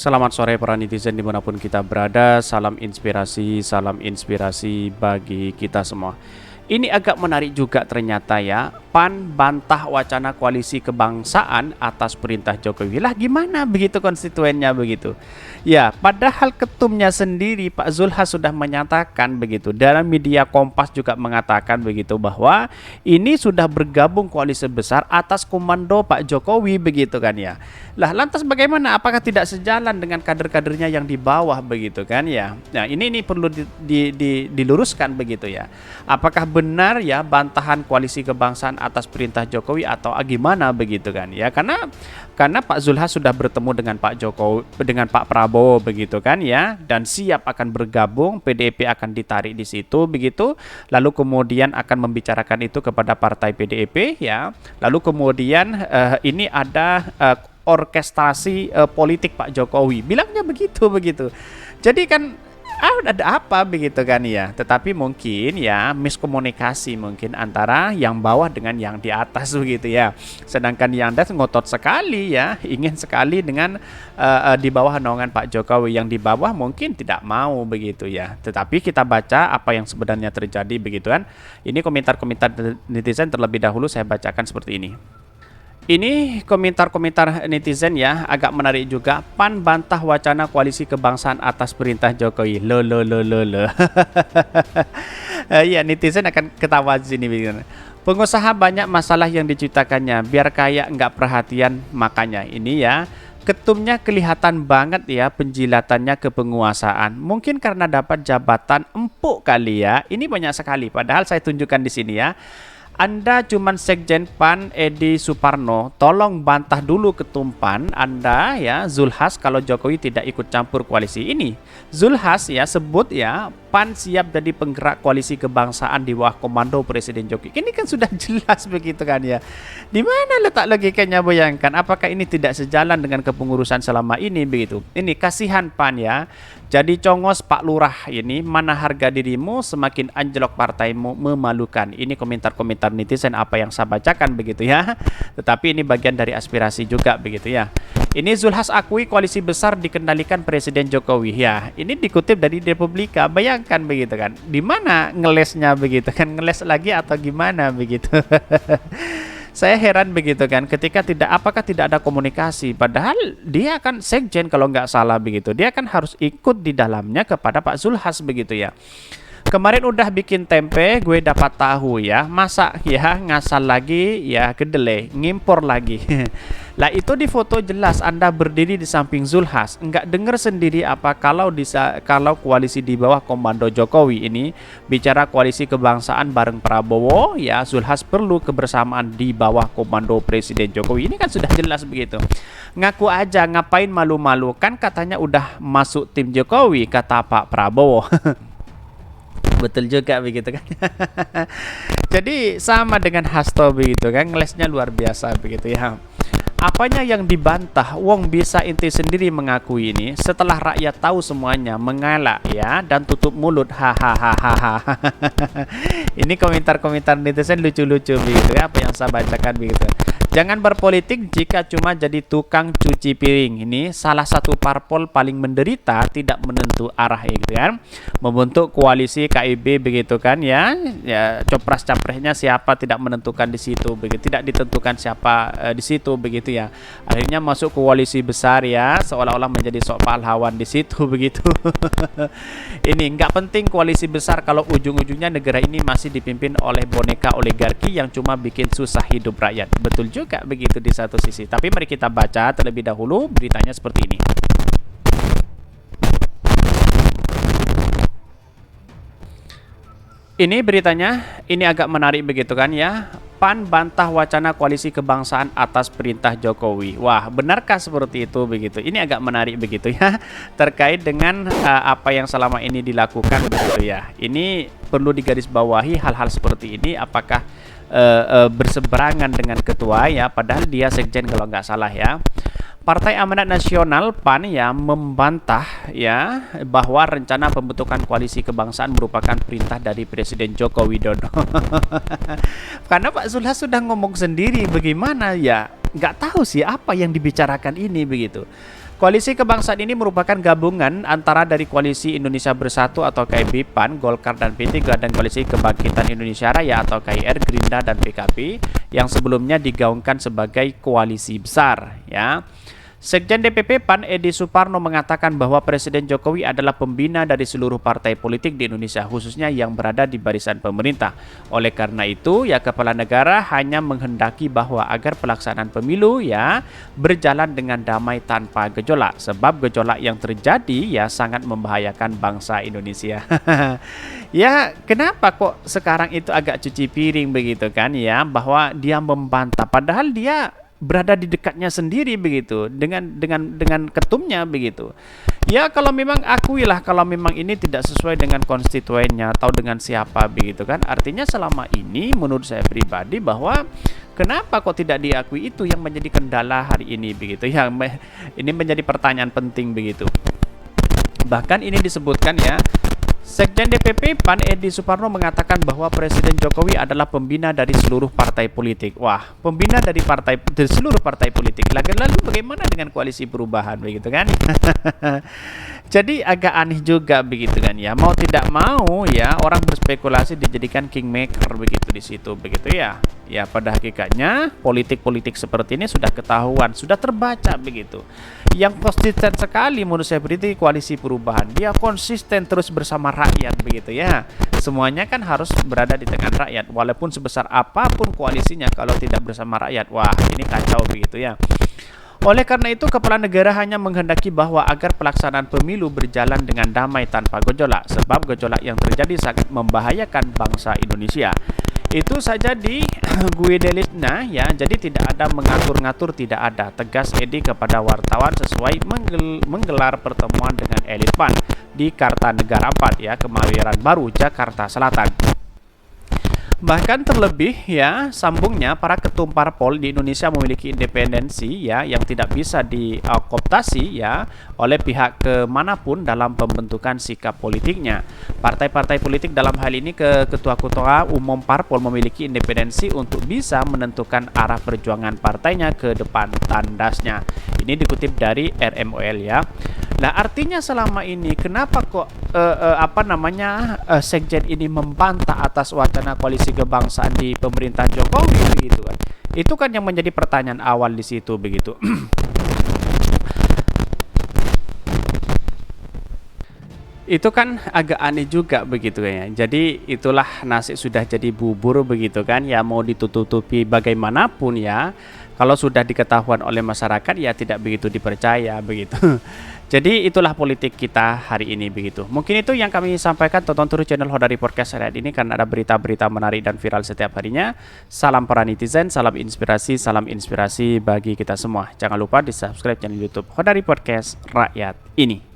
Selamat sore para netizen dimanapun kita berada. Salam inspirasi bagi kita semua. Ini agak menarik juga ternyata ya. PAN bantah wacana koalisi kebangsaan atas perintah Jokowi. Lah gimana begitu konstituennya begitu? Ya, padahal ketumnya sendiri Pak Zulhas sudah menyatakan begitu. Dalam media Kompas juga mengatakan begitu bahwa ini sudah bergabung koalisi besar atas komando Pak Jokowi begitu kan ya. Lah lantas bagaimana? Apakah tidak sejalan dengan kader-kadernya yang di bawah begitu kan ya? Nah, ini perlu diluruskan begitu ya. Apakah benar ya bantahan koalisi kebangsaan atas perintah Jokowi atau gimana begitu kan ya? Karena Pak Zulhas sudah bertemu dengan Pak Jokowi dengan Pak Prabowo begitu kan ya, dan siap akan bergabung, PDIP akan ditarik di situ begitu, lalu kemudian akan membicarakan itu kepada partai PDIP ya, lalu kemudian ini ada orkestrasi politik Pak Jokowi, bilangnya begitu. Jadi kan ada apa begitu kan ya, tetapi mungkin ya miskomunikasi mungkin antara yang bawah dengan yang di atas begitu ya, sedangkan yang atas ngotot sekali ya, ingin sekali dengan di bawah naungan Pak Jokowi, yang di bawah mungkin tidak mau begitu ya. Tetapi kita baca apa yang sebenarnya terjadi begitu kan. Ini komentar-komentar netizen terlebih dahulu saya bacakan seperti ini. Ini komentar-komentar netizen ya, agak menarik juga. PAN bantah wacana koalisi kebangsaan atas perintah Jokowi. Lo. Ya, netizen akan ketawa di sini. Pengusaha banyak masalah yang diceritakannya, biar kaya nggak perhatian makanya. Ini ya, ketumnya kelihatan banget ya penjilatannya ke penguasaan. Mungkin karena dapat jabatan empuk kali ya. Ini banyak sekali. Padahal saya tunjukkan di sini ya. Anda cuman Sekjen PAN Edi Suparno, tolong bantah dulu ketum PAN Anda ya, Zulhas, kalau Jokowi tidak ikut campur koalisi ini. Zulhas ya sebut ya, PAN siap jadi penggerak koalisi kebangsaan di bawah komando Presiden Jokowi. Ini kan sudah jelas begitu kan ya. Di mana letak logikanya, bayangkan? Apakah ini tidak sejalan dengan kepengurusan selama ini begitu? Ini kasihan PAN ya. Jadi congos Pak Lurah ini, mana harga dirimu semakin anjlok partaimu, memalukan. Ini komentar-komentar netizen apa yang saya bacakan begitu ya. Tetapi ini bagian dari aspirasi juga begitu ya. Ini Zulhas akui koalisi besar dikendalikan Presiden Jokowi ya. Ini dikutip dari Republika. Bayangkan begitu kan. Di mana ngelesnya begitu kan? Ngeles lagi atau gimana begitu? Saya heran begitu kan, ketika apakah tidak ada komunikasi, padahal dia kan sekjen kalau nggak salah begitu, dia kan harus ikut di dalamnya kepada Pak Zulhas begitu ya. Kemarin udah bikin tempe, gue dapat tahu ya, masa ya ngasal lagi ya, kedelai, ngimpor lagi. Lah itu di foto jelas Anda berdiri di samping Zulhas, nggak dengar sendiri apa kalau koalisi di bawah komando Jokowi ini bicara koalisi kebangsaan bareng Prabowo ya, Zulhas perlu kebersamaan di bawah komando Presiden Jokowi. Ini kan sudah jelas begitu. Ngaku aja, ngapain malu-malu, kan katanya udah masuk tim Jokowi kata Pak Prabowo. Betul juga begitu kan. Jadi sama dengan Hasto begitu kan, ngelesnya luar biasa begitu ya. Apanya yang dibantah? Wong bisa inti sendiri mengakui ini setelah rakyat tahu semuanya, mengalah ya dan tutup mulut. Hahaha. Ini komentar-komentar netizen lucu-lucu begitu ya, apa yang saya bacakan begitu. Jangan berpolitik jika cuma jadi tukang cuci piring. Ini salah satu parpol paling menderita, tidak menentu arah gitu kan. Membentuk koalisi KIB begitu kan ya. Ya copras-capresnya siapa tidak menentukan di situ begitu. Tidak ditentukan siapa di situ begitu ya. Akhirnya masuk koalisi besar ya, seolah-olah menjadi sok pahlawan di situ begitu. Ini nggak penting koalisi besar kalau ujung-ujungnya negara ini masih dipimpin oleh boneka oligarki yang cuma bikin susah hidup rakyat. Betul juga begitu di satu sisi. Tapi mari kita baca terlebih dahulu beritanya seperti ini. Ini beritanya, ini agak menarik begitu kan ya. PAN bantah wacana koalisi kebangsaan atas perintah Jokowi. Wah, benarkah seperti itu begitu? Ini agak menarik begitu ya, terkait dengan apa yang selama ini dilakukan begitu ya. Ini perlu digarisbawahi hal-hal seperti ini, apakah berseberangan dengan ketua ya, padahal dia sekjen kalau nggak salah ya. Partai Amanat Nasional PAN ya membantah ya bahwa rencana pembentukan koalisi kebangsaan merupakan perintah dari Presiden Joko Widodo. Karena Pak Zulhas sudah ngomong sendiri, bagaimana ya, nggak tahu sih apa yang dibicarakan ini begitu. Koalisi Kebangsaan ini merupakan gabungan antara dari Koalisi Indonesia Bersatu atau KIB PAN, Golkar dan P3 dan Koalisi Kebangkitan Indonesia Raya atau KIR, Gerindra dan PKB yang sebelumnya digaungkan sebagai koalisi besar ya. Sekjen DPP PAN Edi Suparno mengatakan bahwa Presiden Jokowi adalah pembina dari seluruh partai politik di Indonesia, khususnya yang berada di barisan pemerintah. Oleh karena itu, ya kepala negara hanya menghendaki bahwa agar pelaksanaan pemilu ya berjalan dengan damai tanpa gejolak. Sebab gejolak yang terjadi ya sangat membahayakan bangsa Indonesia. Ya, kenapa kok sekarang itu agak cuci piring begitu kan ya, bahwa dia membantah padahal dia berada di dekatnya sendiri begitu dengan ketumnya begitu. Ya kalau memang akuilah kalau memang ini tidak sesuai dengan konstituennya atau dengan siapa begitu kan. Artinya selama ini menurut saya pribadi bahwa kenapa kok tidak diakui, itu yang menjadi kendala hari ini begitu. Ya ini menjadi pertanyaan penting begitu. Bahkan ini disebutkan ya, Sekjen DPP PAN Edi Suparno mengatakan bahwa Presiden Jokowi adalah pembina dari seluruh partai politik. Wah, pembina dari seluruh partai politik. Lalu bagaimana dengan koalisi perubahan begitu kan? Jadi agak aneh juga begitu kan ya. Mau tidak mau ya orang berspekulasi dijadikan kingmaker begitu di situ begitu ya. Ya pada hakikatnya politik-politik seperti ini sudah ketahuan, sudah terbaca begitu. Yang konsisten sekali menurut saya berarti koalisi perubahan. Dia konsisten terus bersama rakyat begitu ya. Semuanya kan harus berada di tengah rakyat walaupun sebesar apapun koalisinya, kalau tidak bersama rakyat, wah ini kacau begitu ya. Oleh karena itu, kepala negara hanya menghendaki bahwa agar pelaksanaan pemilu berjalan dengan damai tanpa gejolak, sebab gejolak yang terjadi sangat membahayakan bangsa Indonesia. Itu saja di gue delitnya ya, jadi tidak ada mengatur-ngatur, tidak ada, tegas Edi kepada wartawan sesuai menggelar pertemuan dengan elit PAN di Kartanegara 4 ya, Kemayoran Baru, Jakarta Selatan. Bahkan terlebih ya, sambungnya para ketum parpol di Indonesia memiliki independensi ya yang tidak bisa dikooptasi ya oleh pihak kemanapun dalam pembentukan sikap politiknya. Partai-partai politik dalam hal ini ketua-ketua umum parpol memiliki independensi untuk bisa menentukan arah perjuangan partainya ke depan tandasnya. Ini dikutip dari RMOL ya. Nah, artinya selama ini kenapa kok Sekjen ini membantah atas wacana koalisi kebangsaan di pemerintahan Jokowi begitu kan? Itu kan yang menjadi pertanyaan awal di situ begitu. Itu kan agak aneh juga begitu ya. Jadi itulah nasi sudah jadi bubur begitu kan ya, mau ditutupi bagaimanapun ya. Kalau sudah diketahuan oleh masyarakat ya tidak begitu dipercaya begitu. Jadi itulah politik kita hari ini begitu. Mungkin itu yang kami sampaikan. Tonton terus channel Hodari Podcast saat ini karena ada berita-berita menarik dan viral setiap harinya. Salam para netizen, salam inspirasi bagi kita semua. Jangan lupa di subscribe channel YouTube Hodari Podcast Rakyat ini.